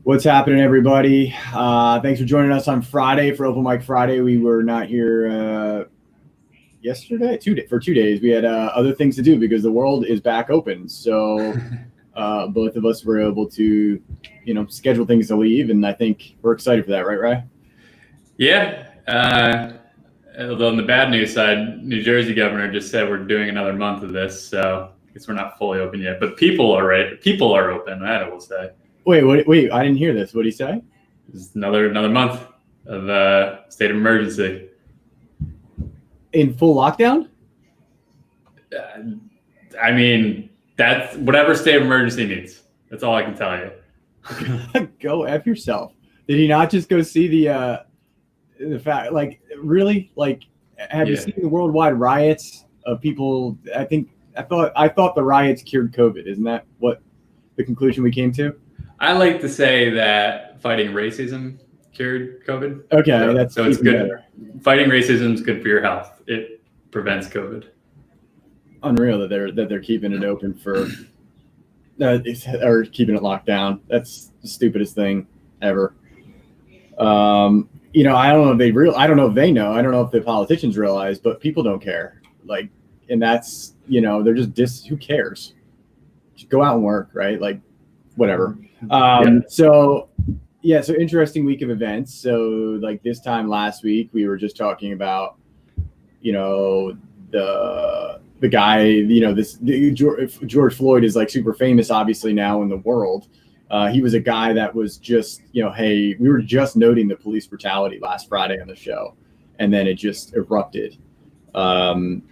What's happening, everybody? Thanks for joining us on Friday for Open Mic Friday. We were not here yesterday, for 2 days. We had other things to do because the world is back open. So both of us were able to, schedule things to leave, and I think we're excited for that, right, Ray? Yeah. Although on the bad news side, New Jersey governor just said we're doing another month of this, so I guess we're not fully open yet. But people are right. People are open. That I will say. Wait! I didn't hear this. What did he say? It's another month of state of emergency. In full lockdown? I mean, that's whatever state of emergency means. That's all I can tell you. Go F yourself. Did he not just go see the fact? Like, really? Like, have you seen the worldwide riots of people? I thought the riots cured COVID. Isn't that what the conclusion we came to? I like to say that fighting racism cured COVID. Okay, so it's good. Better. Fighting racism is good for your health. It prevents COVID. Unreal that they're keeping it open for, or keeping it locked down. That's the stupidest thing ever. I don't know if I don't know if they know. I don't know if the politicians realize, but people don't care. Like, and that's they're just who cares? Just go out and work, right? Like, whatever. So interesting week of events. So like this time last week, we were just talking about, the guy, George Floyd is like super famous, obviously now in the world. He was a guy that was just, hey, we were just noting the police brutality last Friday on the show, and then it just erupted. And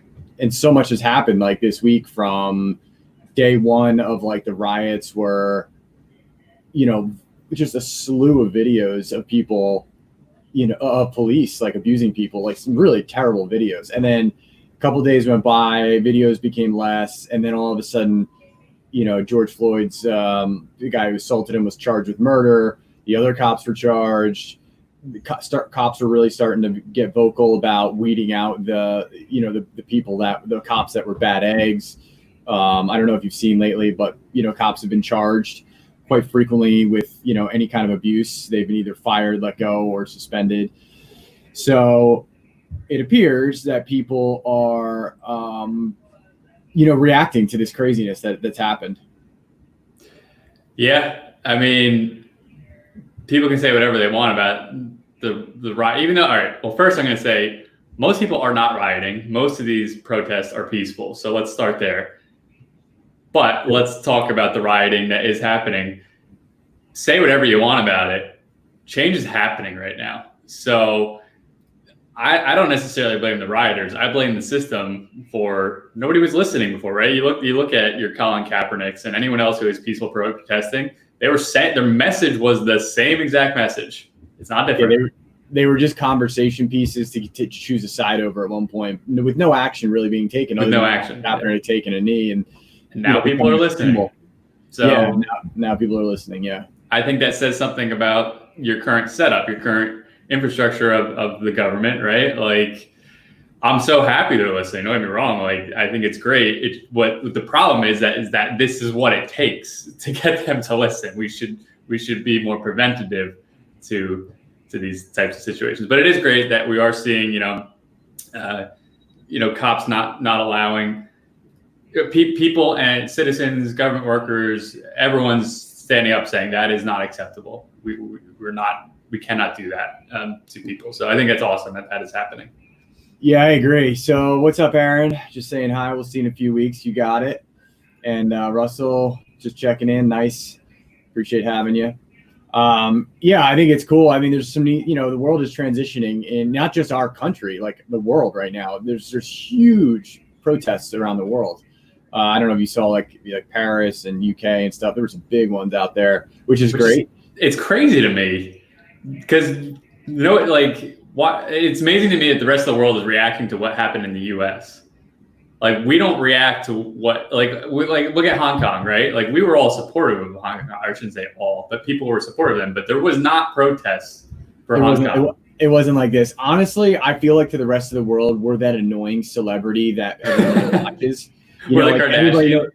so much has happened like this week from day one of like the riots were, just a slew of videos of people, of police like abusing people, like some really terrible videos. And then a couple of days went by, videos became less, and then all of a sudden, George Floyd's the guy who assaulted him was charged with murder. The other cops were charged. The cops were really starting to get vocal about weeding out the people the cops that were bad eggs. I don't know if you've seen lately, but cops have been charged quite frequently with any kind of abuse. They've been either fired, let go, or suspended. So it appears that people are reacting to this craziness that's happened. Yeah, I mean, people can say whatever they want about the riot, even though, all right, well, first I'm going to say most people are not rioting. Most of these protests are peaceful. So let's start there. But let's talk about the rioting that is happening. Say whatever you want about it. Change is happening right now. So I don't necessarily blame the rioters. I blame the system for nobody was listening before, right? You look at your Colin Kaepernicks and anyone else who is peaceful protesting. They were saying their message was the same exact message. It's not different. Yeah, they were just conversation pieces to choose a side over at one point, with no action really being taken. With no action. Kaepernick taking a knee, and now people are listening. So yeah, now people are listening. Yeah, I think that says something about your current setup, your current infrastructure of the government, right? Like, I'm so happy they're listening. Don't get me wrong. Like, I think it's great. What the problem is that this is what it takes to get them to listen. We should be more preventative to these types of situations. But it is great that we are seeing, cops not allowing people and citizens, government workers, everyone's standing up saying that is not acceptable. We cannot do that to people. So I think that's awesome that is happening. Yeah, I agree. So what's up, Aaron? Just saying hi. We'll see you in a few weeks. You got it. And Russell, just checking in. Nice. Appreciate having you. I think it's cool. I mean, there's some neat, the world is transitioning in not just our country, like the world right now. There's huge protests around the world. I don't know if you saw like Paris and UK and stuff. There were some big ones out there, which is great. It's crazy to me because it's amazing to me that the rest of the world is reacting to what happened in the US. Like, we don't react to what, look at Hong Kong, right? Like, we were all supportive of Hong Kong. I shouldn't say all, but people were supportive of them. But there was not protests for Hong Kong. It wasn't like this. Honestly, I feel like to the rest of the world, we're that annoying celebrity that everyone watches. We're like Kardashian.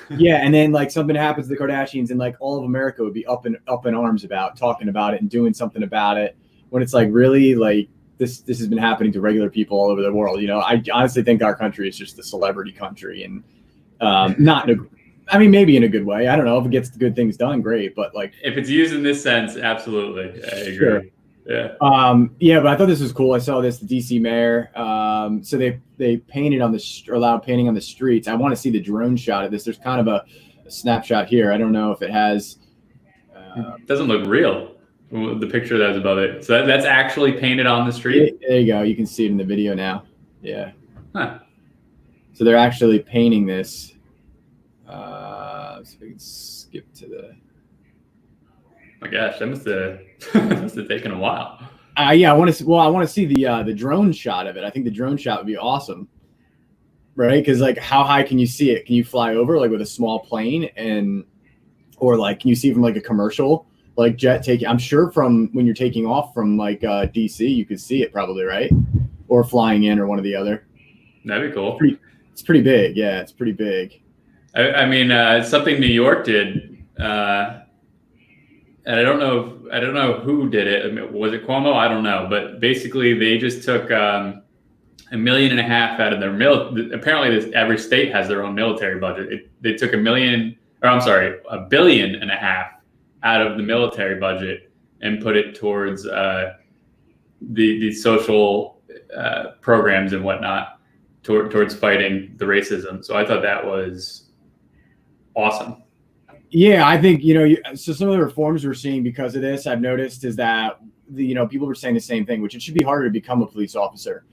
Yeah, and then like something happens to the Kardashians, and like all of America would be up in arms about talking about it and doing something about it. When it's like really like this has been happening to regular people all over the world. You know, I honestly think our country is just a celebrity country, and not in I mean, maybe in a good way. I don't know if it gets good things done, great. But like, if it's used in this sense, absolutely, I agree. Sure. Yeah. Yeah, but I thought this was cool. I saw this, the DC mayor. So they painted on allowed painting on the streets. I want to see the drone shot of this. There's kind of a snapshot here. I don't know if it has. It doesn't look real. The picture that was above it. So that's actually painted on the street. There you go. You can see it in the video now. Yeah. Huh. So they're actually painting this. So we can skip to the. My gosh, that must have taken a while. Yeah, I want to see the drone shot of it. I think the drone shot would be awesome, right? Because like, how high can you see it? Can you fly over like with a small plane, or like can you see from like a commercial like jet taking? I'm sure from when you're taking off from like DC, you could see it probably, right? Or flying in, or one or the other. That'd be cool. It's pretty big. Yeah, it's pretty big. I mean, it's something New York did. And I don't know who did it. I mean, was it Cuomo? I don't know. But basically, they just took $1.5 million out of their Apparently, every state has their own military budget. They took $1.5 billion out of the military budget and put it towards the social programs and whatnot, towards fighting the racism. So I thought that was awesome. Yeah, I think, so some of the reforms we're seeing because of this, I've noticed, is that people were saying the same thing, which it should be harder to become a police officer.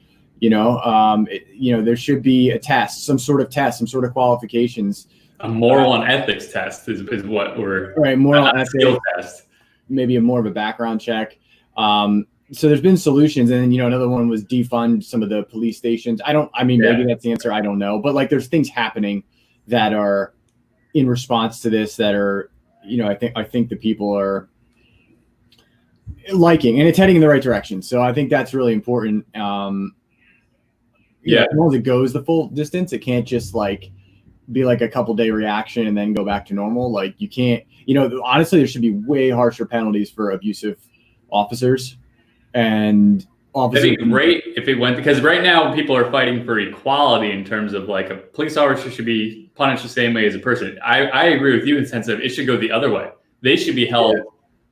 There should be a test, some sort of qualifications. A moral and ethics test is what we're right. Moral ethics test, maybe more of a background check. So there's been solutions, and then another one was defund some of the police stations. Maybe that's the answer. I don't know, but like there's things happening that are in response to this that are, I think the people are liking, and it's heading in the right direction. So I think that's really important. As long as it goes the full distance, it can't just like be like a couple day reaction and then go back to normal. Like you can't, honestly, there should be way harsher penalties for abusive officers. And it'd be great if it went, because right now people are fighting for equality in terms of like a police officer should be punished the same way as a person. I agree with you in the sense of it should go the other way. They should be held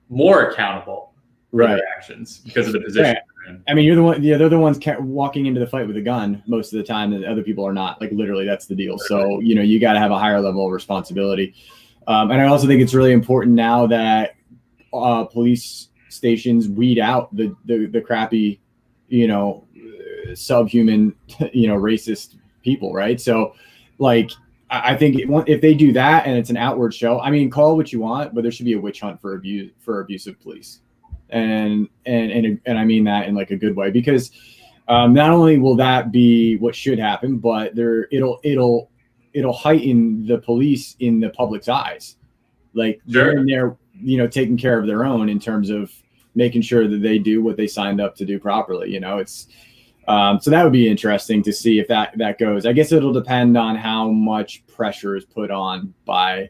more accountable for their actions because of the position. Right. I mean, they're the ones walking into the fight with a gun most of the time, and other people are not. Like literally, that's the deal. So you got to have a higher level of responsibility. And I also think it's really important now that police stations weed out the crappy, subhuman, racist people, right? So like I think if they do that and it's an outward show, I mean, call it what you want, but there should be a witch hunt for abusive police. And I mean that in like a good way, because not only will that be what should happen, but it'll heighten the police in the public's eyes. Like they're in there, taking care of their own in terms of making sure that they do what they signed up to do properly. It's so that would be interesting to see if that goes. I guess it'll depend on how much pressure is put on by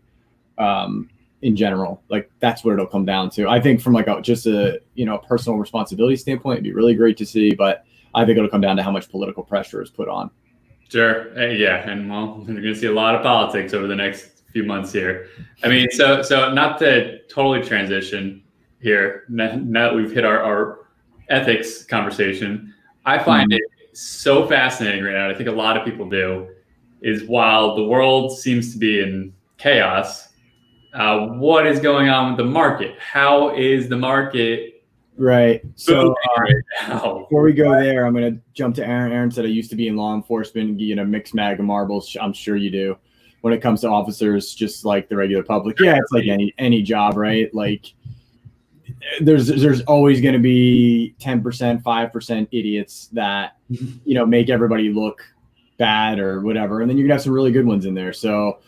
in general. Like that's what it'll come down to. I think from like just a personal responsibility standpoint, it'd be really great to see, but I think it'll come down to how much political pressure is put on. Sure. Yeah. And well, we're going to see a lot of politics over the next few months here. I mean, so not to totally transition here, now that we've hit our ethics conversation, I find it so fascinating right now. I think a lot of people do, is while the world seems to be in chaos, what is going on with the market? How is the market? Right. So right now? Before we go there, I'm going to jump to Aaron. Aaron said I used to be in law enforcement, mixed bag of marbles. I'm sure you do. When it comes to officers, just like the regular public. Yeah, it's like any job, right? Like there's always going to be 10%, 5% idiots that, make everybody look bad or whatever. And then you're gonna have some really good ones in there. So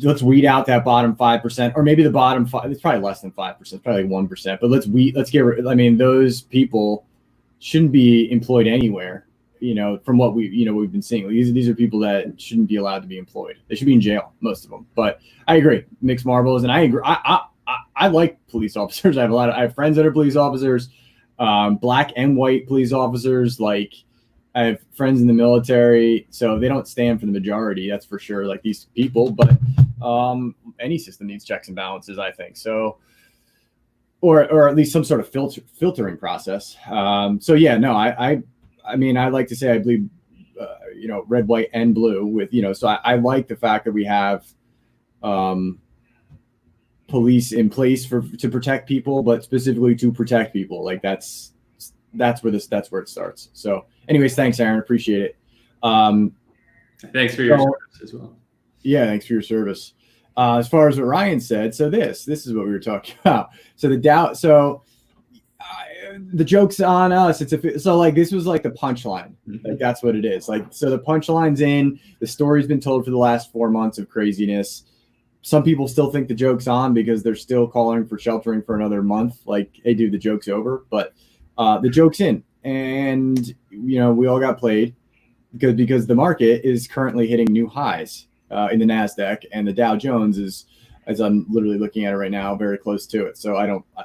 let's weed out that bottom 5%, or maybe the bottom 5. It's probably less than 5%, probably like 1%, but let's get rid. I mean, those people shouldn't be employed anywhere. from what we've been seeing. These are people that shouldn't be allowed to be employed. They should be in jail, most of them. But I agree, mixed marbles, and I agree. I like police officers. I have friends that are police officers, black and white police officers. Like, I have friends in the military, so they don't stand for the majority, that's for sure, like these people. But any system needs checks and balances, I think. So, or at least some sort of filtering process. So yeah, no, I mean, I like to say I believe, red, white, and blue with, so I like the fact that we have police in place to protect people, but specifically to protect people. Like that's where it starts. So anyways, thanks, Aaron. Appreciate it. Thanks for your service as well. Yeah, thanks for your service. As far as what Ryan said, so this is what we were talking about. So the joke's on us. So like this was like the punchline. Like that's what it is. Like, so the punchline's in. The story's been told for the last 4 months of craziness. Some people still think the joke's on because they're still calling for sheltering for another month. Like, hey, dude, the joke's over. But the joke's in, and we all got played because the market is currently hitting new highs in the NASDAQ, and the Dow Jones is, as I'm literally looking at it right now, very close to it. So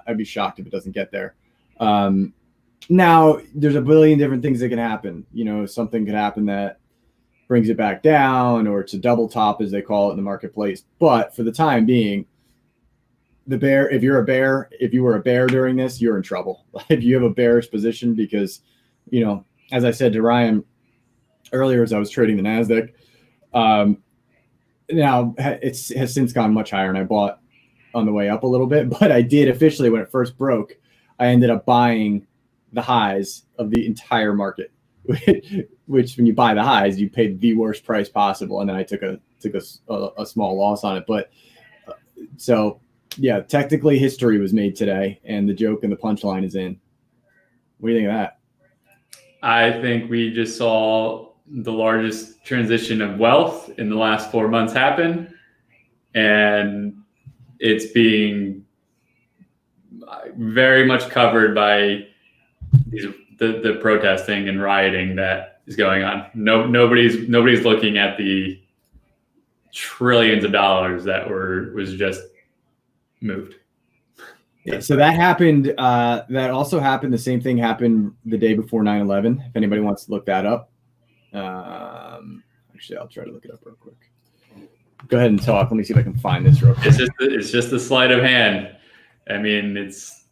I'd be shocked if it doesn't get there. Now there's a billion different things that can happen. Something could happen that brings it back down, or it's a double top, as they call it in the marketplace. But for the time being, if you were a bear during this, you're in trouble. If you have a bearish position, because, as I said to Ryan earlier, as I was trading the NASDAQ, now it has since gone much higher, and I bought on the way up a little bit, but I did officially, when it first broke, I ended up buying the highs of the entire market, which when you buy the highs, you paid the worst price possible. And then I took a small loss on it. But so yeah, technically history was made today, and the joke and the punchline is in. What do you think of that? I think we just saw the largest transition of wealth in the last 4 months happen, and it's being very much covered by the protesting and rioting that is going on. Nobody's looking at the trillions of dollars that was just moved. Yeah, so that happened. That also happened. The same thing happened the day before 9/11. If anybody wants to look that up, actually, I'll try to look it up real quick. Go ahead and talk. Let me see if I can find this real quick. It's just a sleight of hand. I mean, it's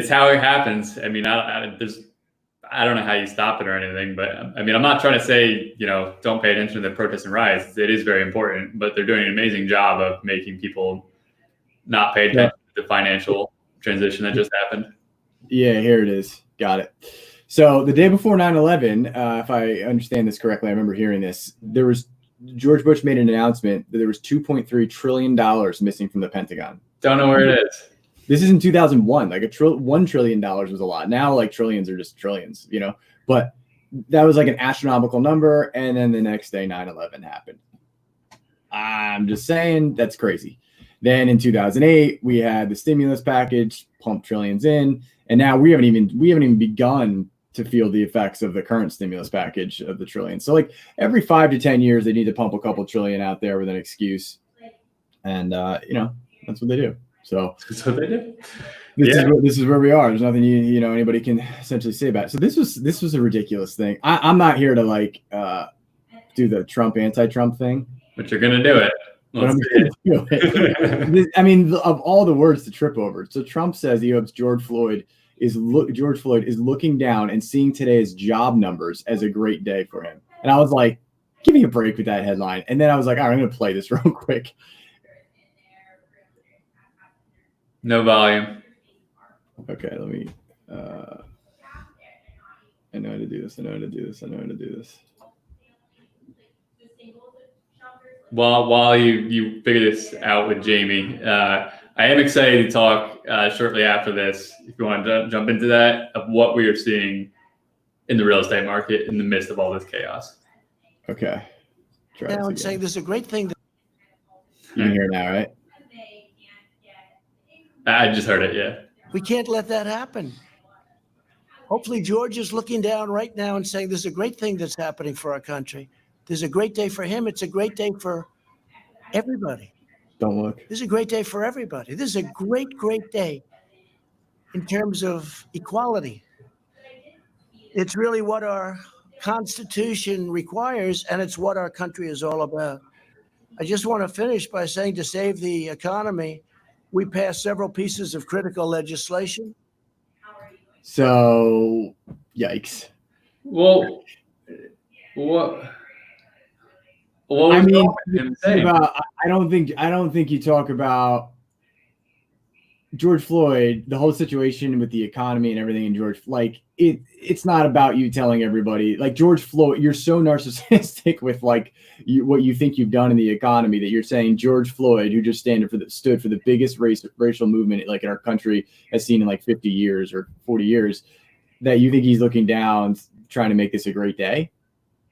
how it happens. I mean, I don't know how you stop it or anything, but I mean, I'm not trying to say, don't pay attention to the protests and riots. It is very important, but they're doing an amazing job of making people not pay attention to the financial transition that just happened. Yeah, here it is. Got it. So the day before 9/11, if I understand this correctly, I remember hearing this. George Bush made an announcement that there was $2.3 trillion missing from the Pentagon. Don't know where it is. This is in 2001. Like $1 trillion was a lot. Now, like, trillions are just trillions, But that was like an astronomical number. And then the next day, 9/11 happened. I'm just saying, that's crazy. Then in 2008, we had the stimulus package, pumped trillions in, and now we haven't even begun to feel the effects of the current stimulus package of the trillion. So like every 5 to 10 years, they need to pump a couple trillion out there with an excuse, and that's what they do. So that's what they do. This is where we are. There's nothing anybody can essentially say about it. So this was a ridiculous thing. I'm not here to do the Trump anti-Trump thing, but you're gonna do it. But I'm gonna do it. I mean, of all the words to trip over, so Trump says he hopes George Floyd is looking down and seeing today's job numbers as a great day for him. And I was like, give me a break with that headline. And then I was like, all right, I'm going to play this real quick. No volume. Okay, let me, I know how to do this. While you figure this out with Jamie, I am excited to talk shortly after this, if you want to jump into that, of what we are seeing in the real estate market in the midst of all this chaos. Okay. I would say this is a great thing. You can hear it now, right? I just heard it, yeah. We can't let that happen. Hopefully George is looking down right now and saying, "This is a great thing that's happening for our country. This is a great day for him. It's a great day for everybody. Don't look. This is a great day for everybody. This is a great, great day in terms of equality. It's really what our Constitution requires, and it's what our country is all about." I just want to finish by saying, to save the economy, we passed several pieces of critical legislation. So, yikes. Well, what? What I was mean, wrong with him saying? I don't think you talk about George Floyd, the whole situation with the economy and everything, and George, like it's not about you telling everybody, like George Floyd, you're so narcissistic with like what you think you've done in the economy that you're saying George Floyd, who just stood for the biggest racial movement like in our country has seen in like 50 years or 40 years, that you think he's looking down trying to make this a great day.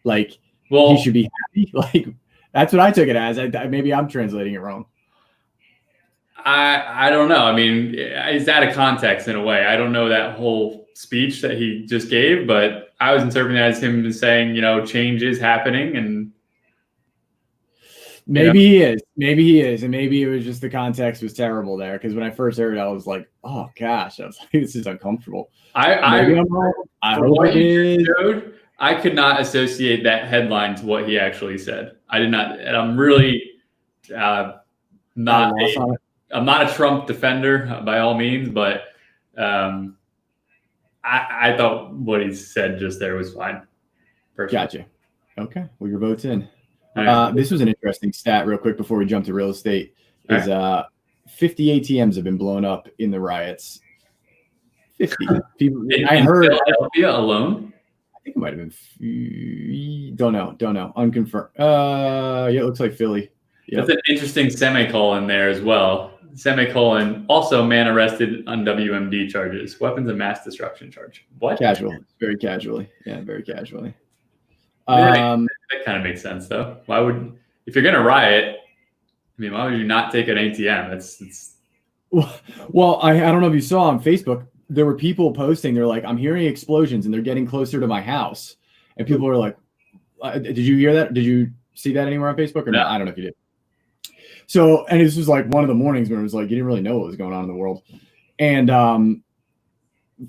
Like, well, he should be happy. Like, that's what I took it as. Maybe I'm translating it wrong. I don't know. I mean, it's out of context in a way. I don't know that whole speech that he just gave, but I was interpreting that as him saying, change is happening, and maybe he is, and maybe it was just the context was terrible there. Because when I first heard it, I was like, "Oh gosh," I was like, "This is uncomfortable." I hope it is. I could not associate that headline to what he actually said. I did not, and I'm really not. I'm not a Trump defender by all means, but I thought what he said just there was fine. Personally. Gotcha. Okay. Well, your vote's in. This was an interesting stat real quick before we jump to real estate. Is 50 ATMs have been blown up in the riots. 50 people. I heard Philadelphia alone. I think it might have been. Don't know. Unconfirmed. Yeah, it looks like Philly. Yep. That's an interesting semicolon there as well. Semicolon, also man arrested on WMD charges, weapons of mass destruction charge. What? Casual. Very casually. Yeah, very casually. That kind of makes sense though. Why would, if you're going to riot, why would you not take an ATM? It's. Well, I don't know if you saw on Facebook, there were people posting, they're like, "I'm hearing explosions and they're getting closer to my house." And people were like, "Did you hear that? Did you see that anywhere on Facebook or no? I don't know if you did." So, and this was like one of the mornings when it was like, you didn't really know what was going on in the world. And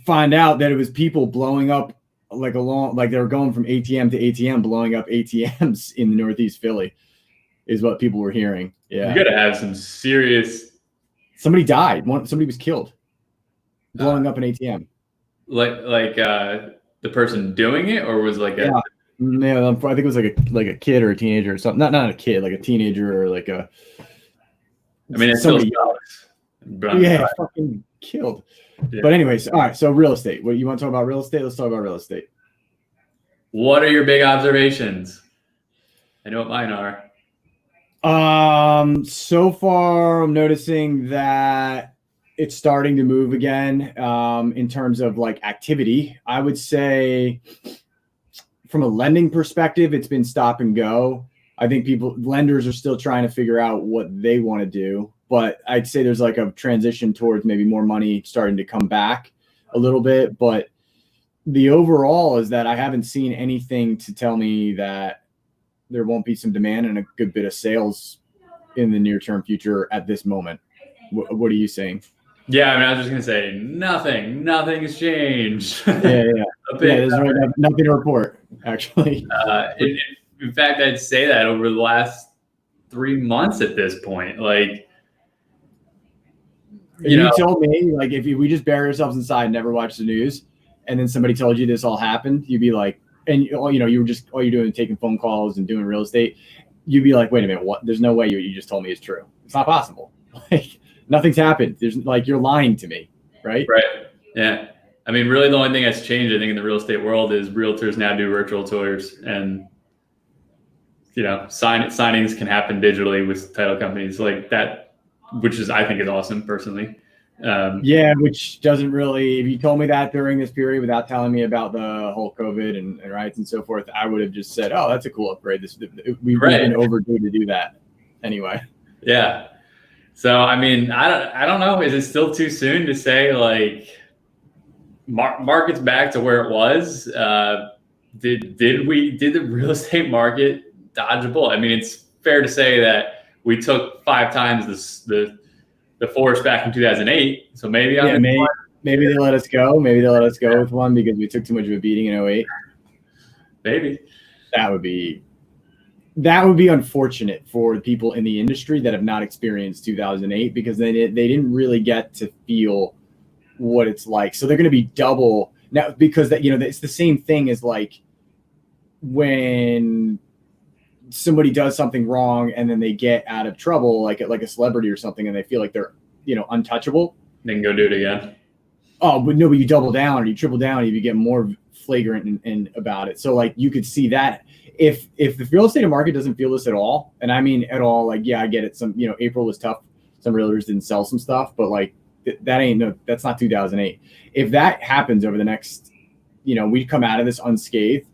find out that it was people blowing up like they were going from ATM to ATM, blowing up ATMs in the Northeast Philly is what people were hearing. Yeah. You got to have some serious. Somebody died. Somebody was killed blowing up an ATM. Like the person doing it, or was like yeah, I think it was like a kid or a teenager or something. Not a kid, like a teenager or like a. I mean, it's somebody else. Yeah, fucking killed. Yeah. But anyways, all right. So real estate. What you want to talk about? Real estate? Let's talk about real estate. What are your big observations? I know what mine are. So far, I'm noticing that it's starting to move again. In terms of like activity, I would say. From a lending perspective, it's been stop and go. I think lenders are still trying to figure out what they want to do, but I'd say there's like a transition towards maybe more money starting to come back a little bit. But the overall is that I haven't seen anything to tell me that there won't be some demand and a good bit of sales in the near term future at this moment. What are you saying? Yeah, I was just going to say nothing's changed. Yeah. There's really nothing to report, actually. In fact, I'd say that over the last 3 months at this point, like, you told me, like, if we just bury ourselves inside and never watch the news, and then somebody told you this all happened, you'd be like, and you were just, all you're doing is taking phone calls and doing real estate. You'd be like, wait a minute, what? There's no way you just told me is true. It's not possible. Like, nothing's happened. There's like, you're lying to me, right? Right. Yeah. I mean, really, the only thing that's changed, I think, in the real estate world is realtors now do virtual tours, and signings can happen digitally with title companies like that, which is, I think, is awesome personally. Yeah, which doesn't really. If you told me that during this period without telling me about the whole COVID and riots and so forth, I would have just said, "Oh, that's a cool upgrade." We've been overdue to do that anyway. Yeah. So I mean, I don't know. Is it still too soon to say like? market's back to where it was. Did the real estate market dodge a bullet? I mean, it's fair to say that we took 5 times the force back in 2008. So maybe maybe they let us go. Maybe they let us go with one because we took too much of a beating in 08. Maybe that would be unfortunate for people in the industry that have not experienced 2008 because they didn't really get to feel what it's like. So they're going to be double now because that, it's the same thing as like when somebody does something wrong and then they get out of trouble, like a celebrity or something, and they feel like they're, untouchable. They can go do it again. Oh, but no, but you double down or you triple down and you get more flagrant and about it. So like you could see that if the real estate market doesn't feel this at all, and I mean at all, like, yeah, I get it. Some, April was tough. Some realtors didn't sell some stuff, but like that's not 2008. If that happens over the next, we come out of this unscathed,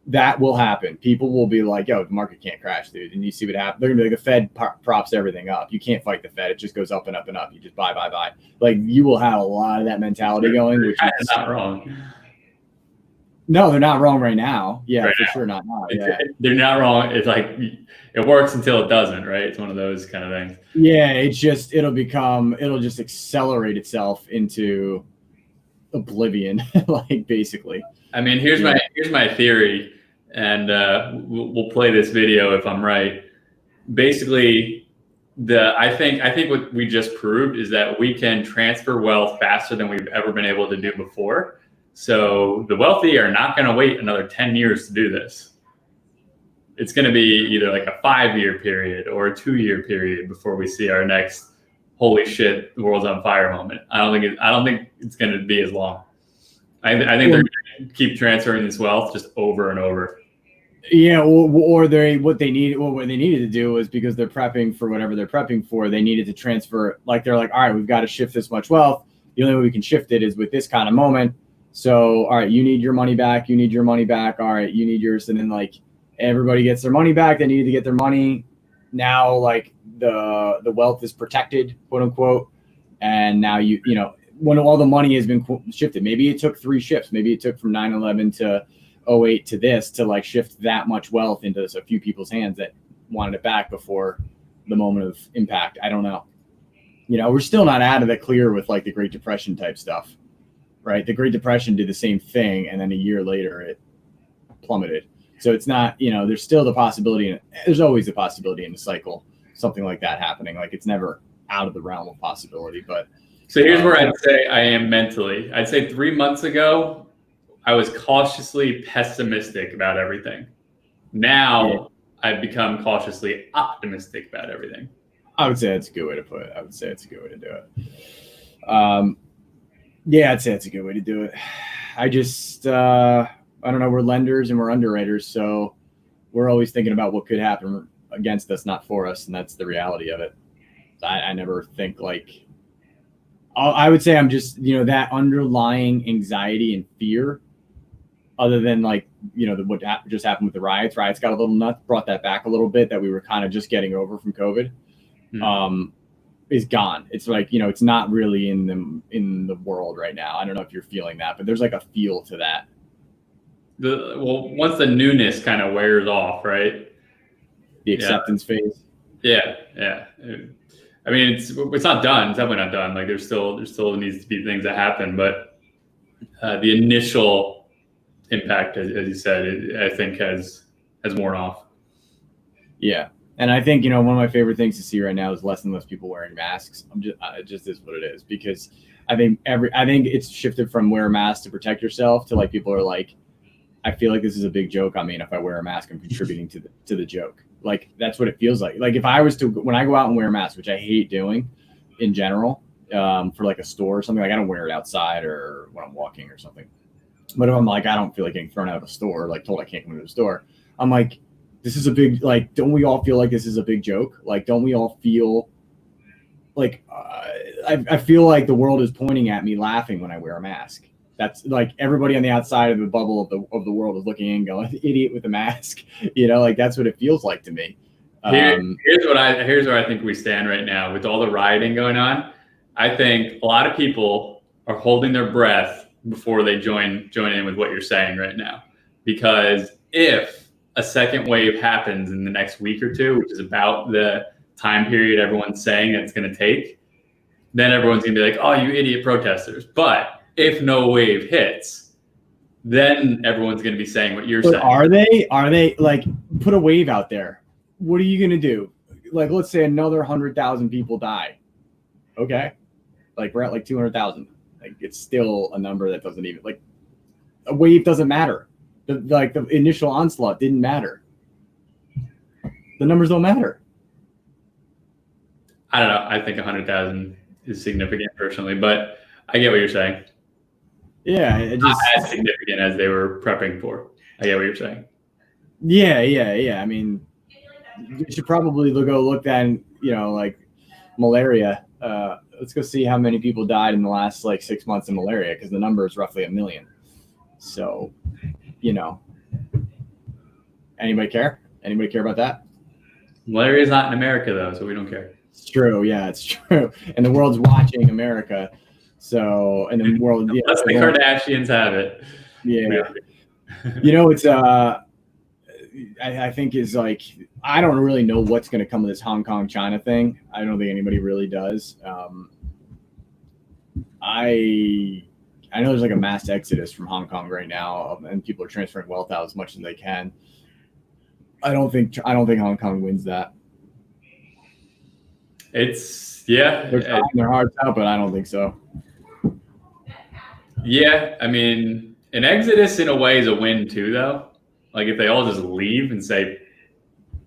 that will happen. People will be like, yo, the market can't crash, dude. And you see what happens. They're gonna be like, the Fed props everything up. You can't fight the Fed. It just goes up and up and up. You just buy. Like you will have a lot of that mentality going, which is not wrong. No, they're not wrong right now. Yeah, right for now. Sure not now. Yeah. They're not wrong. It's like it works until it doesn't, right? It's one of those kind of things. Yeah, it'll just accelerate itself into oblivion, like basically. I mean, here's my theory, and we'll play this video if I'm right. Basically, I think what we just proved is that we can transfer wealth faster than we've ever been able to do before. So the wealthy are not going to wait another 10 years to do this. It's going to be either like a 5-year period or a 2-year period before we see our next holy shit, the world's on fire moment. I don't think it's going to be as long. I think they're going to keep transferring this wealth just over and over. Yeah, or what they needed to do was, because they're prepping for whatever they're prepping for, they needed to transfer. Like they're like, all right, we've got to shift this much wealth. The only way we can shift it is with this kind of moment. So, all right, you need your money back. You need your money back. All right, you need yours. And then like everybody gets their money back. They needed to get their money. Now, like the wealth is protected, quote unquote. And now when all the money has been shifted, maybe it took 3 shifts. Maybe it took from 9/11 to 08 to this to like shift that much wealth into a few people's hands that wanted it back before the moment of impact. I don't know. We're still not out of the clear with like the Great Depression type stuff. Right. The Great Depression did the same thing. And then a year later, it plummeted. So it's not, there's still the possibility. There's always a possibility in the cycle, something like that happening. Like it's never out of the realm of possibility. But so here's where I'd say I am mentally. I'd say 3 months ago, I was cautiously pessimistic about everything. Now I've become cautiously optimistic about everything. I would say that's a good way to put it. I would say it's a good way to do it. Yeah, I'd say it's a good way to do it. I just, I don't know. We're lenders and we're underwriters, so we're always thinking about what could happen against us, not for us, and that's the reality of it. I never think like, I would say I'm just, that underlying anxiety and fear, other than like, what just happened with the riots. Riots got a little nuts, brought that back a little bit, that we were kind of just getting over from COVID. Is gone. It's like, it's not really in the world right now. I don't know if you're feeling that, but there's like a feel to that. Once the newness kind of wears off, right? The acceptance phase. Yeah. I mean, it's not done. It's definitely not done. Like there still needs to be things that happen, but the initial impact, as you said, I think has worn off. Yeah. And I think, one of my favorite things to see right now is less and less people wearing masks. It just is what it is, because I think it's shifted from wear a mask to protect yourself to like, people are like, I feel like this is a big joke. I mean, if I wear a mask, I'm contributing to the joke. Like, that's what it feels like. Like if I was to, when I go out and wear a mask, which I hate doing in general, for like a store or something, like I don't wear it outside or when I'm walking or something. But if I'm like, I don't feel like getting thrown out of a store, like told I can't come into the store, I'm like, this is a big, like, don't we all feel like this is a big joke? Like, don't we all feel like, I feel like the world is pointing at me laughing when I wear a mask. That's like everybody on the outside of the bubble of the world is looking in going, idiot with a mask, like that's what it feels like to me. Here's where I think we stand right now with all the rioting going on. I think a lot of people are holding their breath before they join in with what you're saying right now. Because if a second wave happens in the next week or two, which is about the time period everyone's saying it's going to take, then everyone's going to be like, oh, you idiot protesters. But if no wave hits, then everyone's going to be saying what you're saying. Are they like, put a wave out there? What are you going to do? Like, let's say another 100,000 people die. Okay. Like, we're at like 200,000. Like, it's still a number that doesn't even, like, a wave doesn't matter. The initial onslaught didn't matter. The numbers don't matter. I don't know. I think 100,000 is significant personally, but I get what you're saying. Yeah. It just, not as significant as they were prepping for. I get what you're saying. Yeah. I mean, you should probably go look at, like malaria. Let's go see how many people died in the last like 6 months in malaria, because the number is roughly 1 million. So, anybody care? Anybody care about that? Malaria is not in America though, so we don't care. It's true. Yeah, it's true. And the world's watching America. So, and the world, yeah, Unless the Kardashians have it. Yeah. It's I think is like, I don't really know what's going to come of this Hong Kong China thing. I don't think anybody really does. I know there's like a mass exodus from Hong Kong right now, and people are transferring wealth out as much as they can. I don't think Hong Kong wins that. They're trying their hearts out, but I don't think so. Yeah, I mean, an exodus in a way is a win too, though. Like if they all just leave and say,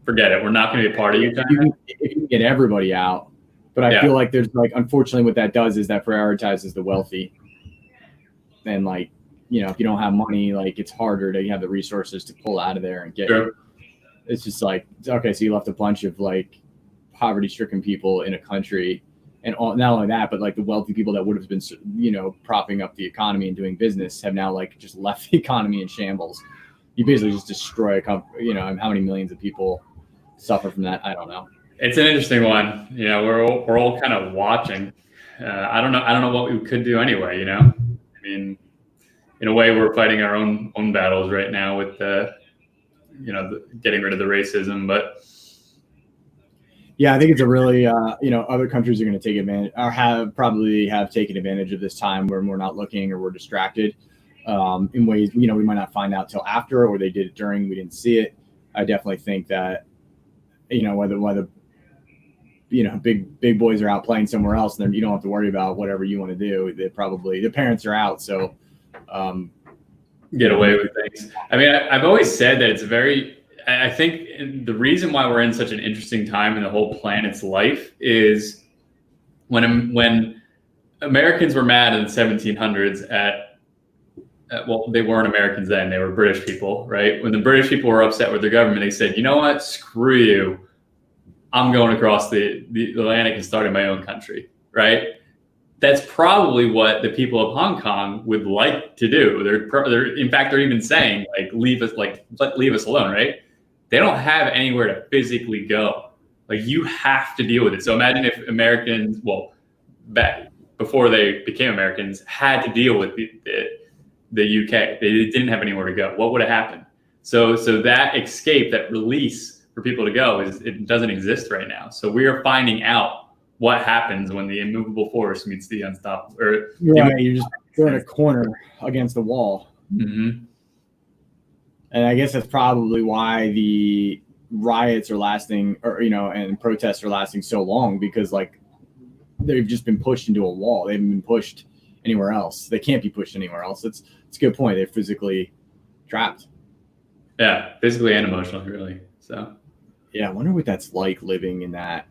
"Forget it, we're not going to be a part of you." If you can get everybody out, but I feel like there's like, unfortunately, what that does is that prioritizes the wealthy, and like, if you don't have money, like it's harder to have the resources to pull out of there and get. Sure. It's just like, okay, so you left a bunch of like poverty-stricken people in a country, and not only that, but like the wealthy people that would have been, propping up the economy and doing business have now like just left the economy in shambles. You basically just destroy a company. How many millions of people suffer from that? I don't know. It's an interesting one. We're all kind of watching. I don't know what we could do anyway. I mean, in a way, we're fighting our own battles right now with getting rid of the racism, but. Yeah, I think it's a really, other countries are going to take advantage, or probably have taken advantage of this time where we're not looking or we're distracted in ways, we might not find out till after, or they did it during, we didn't see it. I definitely think that, whether big boys are out playing somewhere else, then you don't have to worry about whatever you want to do. The parents are out, so get away with things. I mean, I've always said that I think the reason why we're in such an interesting time in the whole planet's life is when Americans were mad in the 1700s well, they weren't Americans then, they were British people, right? When the British people were upset with their government, they said, you know what, screw you. I'm going across the Atlantic and starting my own country, right? That's probably what the people of Hong Kong would like to do. They're in fact, they're even saying, like, leave us alone, right? They don't have anywhere to physically go. Like, you have to deal with it. So imagine if Americans, back before they became Americans, had to deal with the UK. They didn't have anywhere to go. What would have happened? So that escape, that release for people to go, it doesn't exist right now. So we are finding out what happens when the immovable force meets the unstoppable. Right, you're just in a corner against the wall. Mm-hmm. And I guess that's probably why the riots are lasting, and protests are lasting so long, because like they've just been pushed into a wall. They haven't been pushed anywhere else. They can't be pushed anywhere else. It's a good point. They're physically trapped. Yeah, physically and emotionally, really. So yeah, I wonder what that's like living in that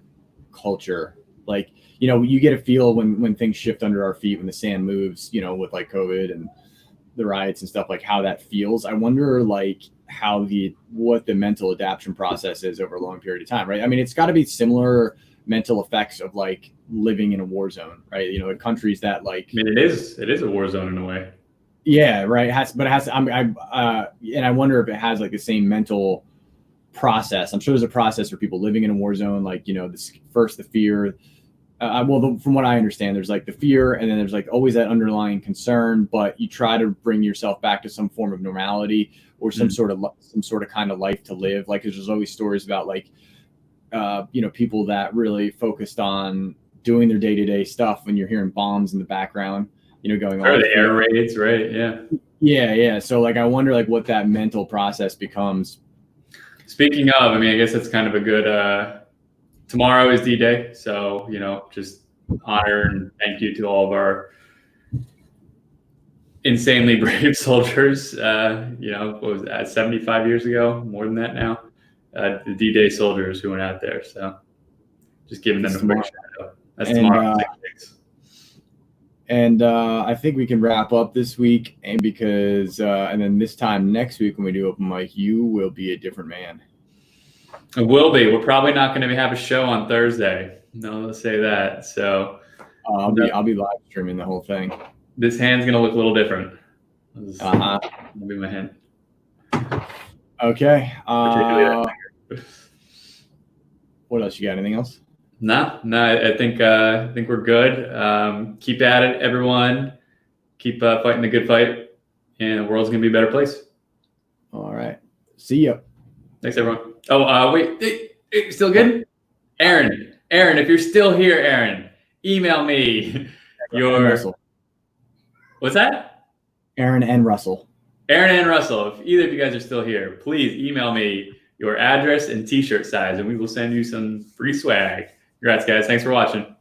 culture. Like, you get a feel when things shift under our feet, when the sand moves, with like COVID and the riots and stuff, like how that feels. I wonder like what the mental adaptation process is over a long period of time, right? I mean, it's got to be similar mental effects of like living in a war zone, right? The countries that like. I mean, it is a war zone in a way. Yeah, right. And I wonder if it has like the same mental process. I'm sure there's a process for people living in a war zone, like, the fear, from what I understand, there's like the fear, and then there's like always that underlying concern, but you try to bring yourself back to some form of normality or some sort of kind of life to live. Like there's always stories about like, people that really focused on doing their day-to-day stuff when you're hearing bombs in the background, going on. Or the air raids, right? Yeah. Yeah. So like, I wonder like what that mental process becomes. Speaking of, I mean, I guess it's kind of a good, tomorrow is D-Day. So, just honor and thank you to all of our insanely brave soldiers. What was that, 75 years ago? More than that now. The D-Day soldiers who went out there. So just giving them a quick shout out. That's tomorrow. And I think we can wrap up this week, and and then this time next week when we do open mic, you will be a different man. It will be. We're probably not going to have a show on Thursday. No, let's say that. So I'll be live streaming the whole thing. This hand's going to look a little different. That'll be my hand. Okay. What else you got? Anything else? No. I think we're good. Keep at it, everyone. Keep fighting the good fight, and the world's gonna be a better place. All right. See ya. Thanks, everyone. Oh, wait. Hey, still good? Aaron, if you're still here, Aaron, email me your. What's that? Aaron and Russell. If either of you guys are still here, please email me your address and t-shirt size, and we will send you some free swag. Congrats, guys. Thanks for watching.